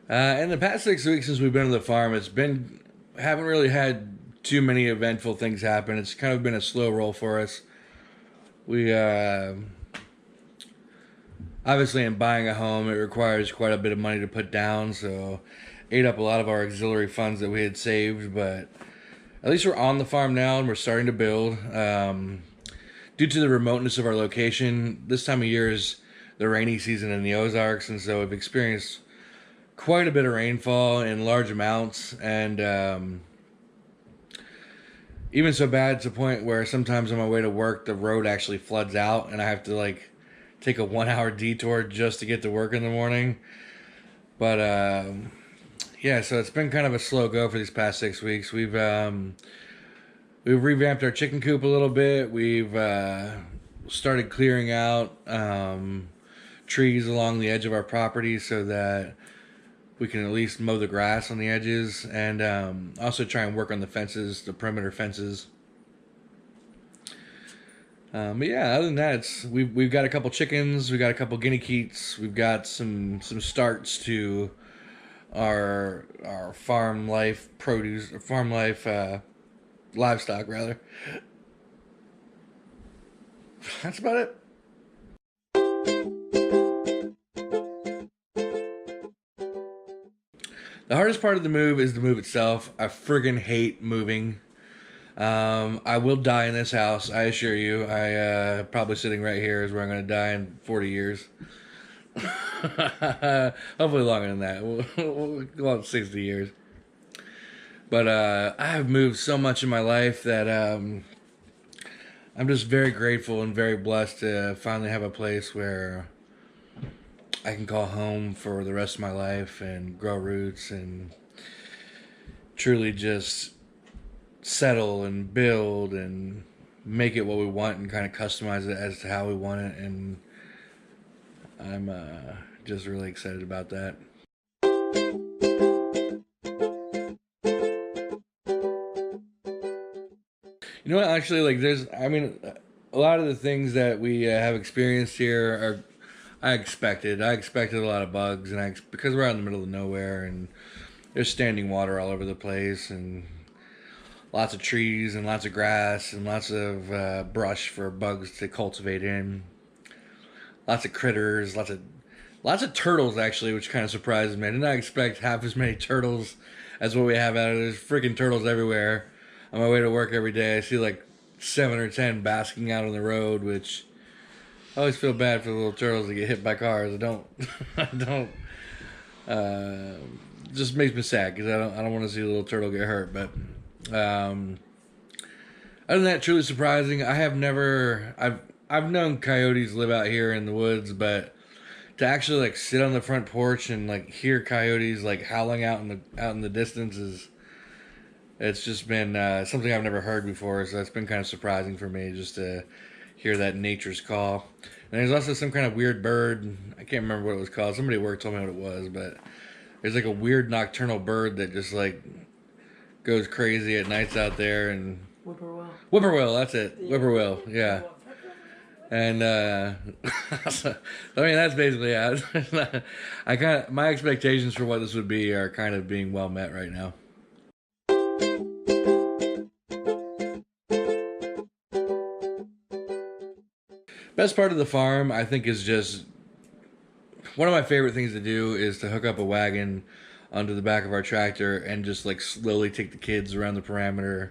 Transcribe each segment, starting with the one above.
In the past 6 weeks since we've been on the farm, haven't really had too many eventful things happen. It's kind of been a slow roll for us. We obviously in buying a home, it requires quite a bit of money to put down, so ate up a lot of our auxiliary funds that we had saved. But at least we're on the farm now and we're starting to build. Due to the remoteness of our location, this time of year is the rainy season in the Ozarks, and so we've experienced quite a bit of rainfall in large amounts, and even so bad to the point where sometimes on my way to work the road actually floods out and I have to like take a 1 hour detour just to get to work in the morning. But yeah, so it's been kind of a slow go for these past 6 weeks. We've revamped our chicken coop a little bit. We've started clearing out trees along the edge of our property so that we can at least mow the grass on the edges, and also try and work on the fences, the perimeter fences. But yeah, other than that, we've got a couple chickens, we got a couple guinea keats, we've got some starts to our farm life produce, or farm life livestock rather. That's about it. The hardest part of the move is the move itself. I friggin' hate moving. I will die in this house, I assure you. I probably sitting right here is where I'm going to die in 40 years. Hopefully longer than that. We'll go on 60 years. But I have moved so much in my life that I'm just very grateful and very blessed to finally have a place where I can call home for the rest of my life and grow roots and truly just settle and build and make it what we want and kind of customize it as to how we want it. And I'm just really excited about that. You know what? Actually, like, a lot of the things that we have experienced here are I expected. I expected a lot of bugs, and because we're out in the middle of nowhere, and there's standing water all over the place, and lots of trees, and lots of grass, and lots of brush for bugs to cultivate in. Lots of critters, lots of turtles actually, which kind of surprised me. I did not expect half as many turtles as what we have out. There's freaking turtles everywhere. On my way to work every day, I see like 7 or 10 basking out on the road, which I always feel bad for the little turtles that get hit by cars. I don't, I don't. Just makes me sad because I don't want to see a little turtle get hurt. But other than that, truly surprising. I've known coyotes live out here in the woods, but to actually like sit on the front porch and like hear coyotes like howling out in the distance is it's just been something I've never heard before. So that's been kind of surprising for me just to hear that nature's call. And there's also some kind of weird bird. I can't remember what it was called. Somebody at work told me what it was, but there's like a weird nocturnal bird that just like goes crazy at nights out there. And Whippoorwill. Whippoorwill, that's it. Yeah. Whippoorwill, yeah. And I mean that's basically it. My expectations for what this would be are kind of being well met right now. Best part of the farm, I think, is just one of my favorite things to do is to hook up a wagon onto the back of our tractor and just like slowly take the kids around the parameter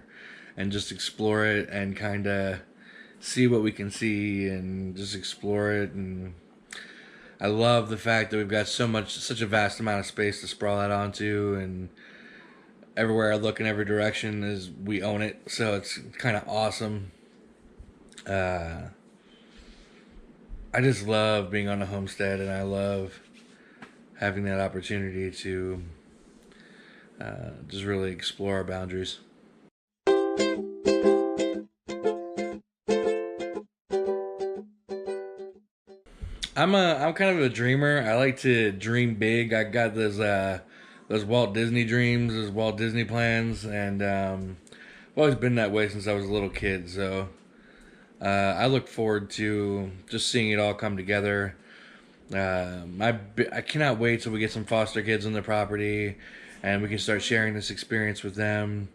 and just explore it and kind of see what we can see and just explore it. And I love the fact that we've got such a vast amount of space to sprawl out onto, and everywhere I look in every direction is we own it, so it's kind of awesome. I just love being on a homestead, and I love having that opportunity to just really explore our boundaries. I'm kind of a dreamer. I like to dream big. I got those Walt Disney dreams, those Walt Disney plans, and I've always been that way since I was a little kid. So I look forward to just seeing it all come together. I cannot wait till we get some foster kids on the property, and we can start sharing this experience with them.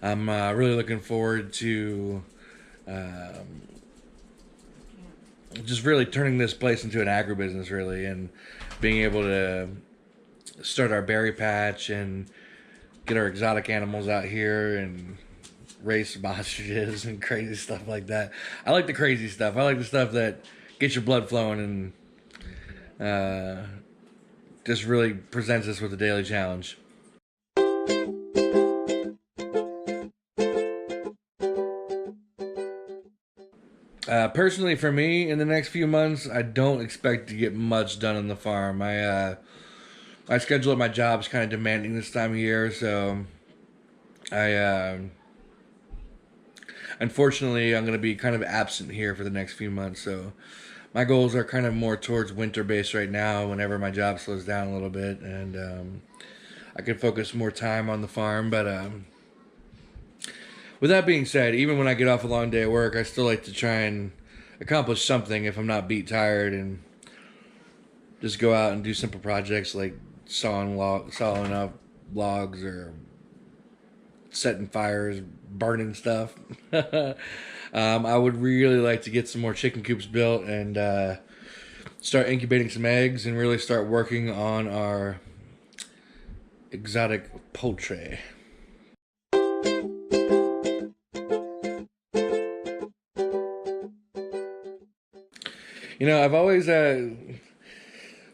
I'm really looking forward to just really turning this place into an agribusiness, really, and being able to start our berry patch and get our exotic animals out here and race some ostriches and crazy stuff like that. I like the crazy stuff. I like the stuff that gets your blood flowing and just really presents us with a daily challenge. Personally, for me, in the next few months, I don't expect to get much done on the farm. My schedule at my job is kind of demanding this time of year, so I unfortunately I'm going to be kind of absent here for the next few months. So my goals are kind of more towards winter based right now. Whenever my job slows down a little bit, and I can focus more time on the farm, but with that being said, even when I get off a long day of work, I still like to try and accomplish something if I'm not beat tired, and just go out and do simple projects like sawing up logs or setting fires, burning stuff. I would really like to get some more chicken coops built and start incubating some eggs and really start working on our exotic poultry. I've always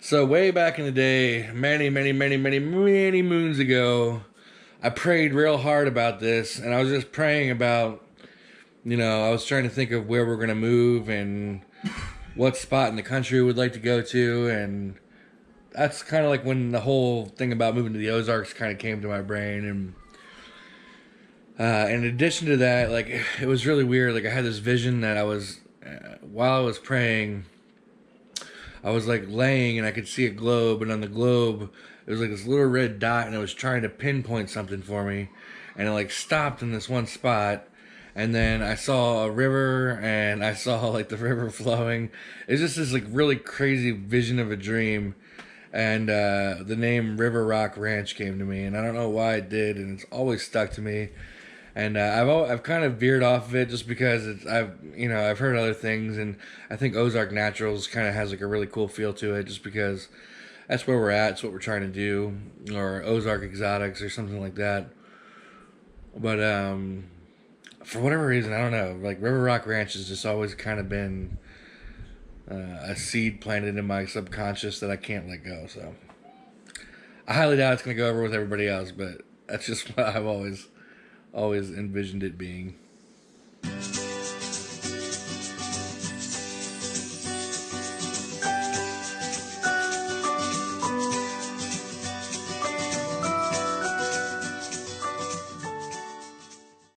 so way back in the day, many moons ago, I prayed real hard about this, and I was just praying about, I was trying to think of where we're gonna move and what spot in the country we would like to go to, and that's kind of like when the whole thing about moving to the Ozarks kind of came to my brain. And in addition to that, like, it was really weird. Like, I had this vision that while I was praying, I was like laying and I could see a globe, and on the globe it was like this little red dot, and it was trying to pinpoint something for me, and it like stopped in this one spot, and then I saw a river, and I saw like the river flowing. It's just this like really crazy vision of a dream, and the name River Rock Ranch came to me, and I don't know why it did, and it's always stuck to me. And I've kind of veered off of it just because I've heard other things, and I think Ozark Naturals kind of has like a really cool feel to it, just because that's where we're at. It's what we're trying to do, or Ozark Exotics or something like that. But for whatever reason, I don't know. Like, River Rock Ranch has just always kind of been a seed planted in my subconscious that I can't let go. So I highly doubt it's going to go over with everybody else, but that's just what I've always envisioned it being.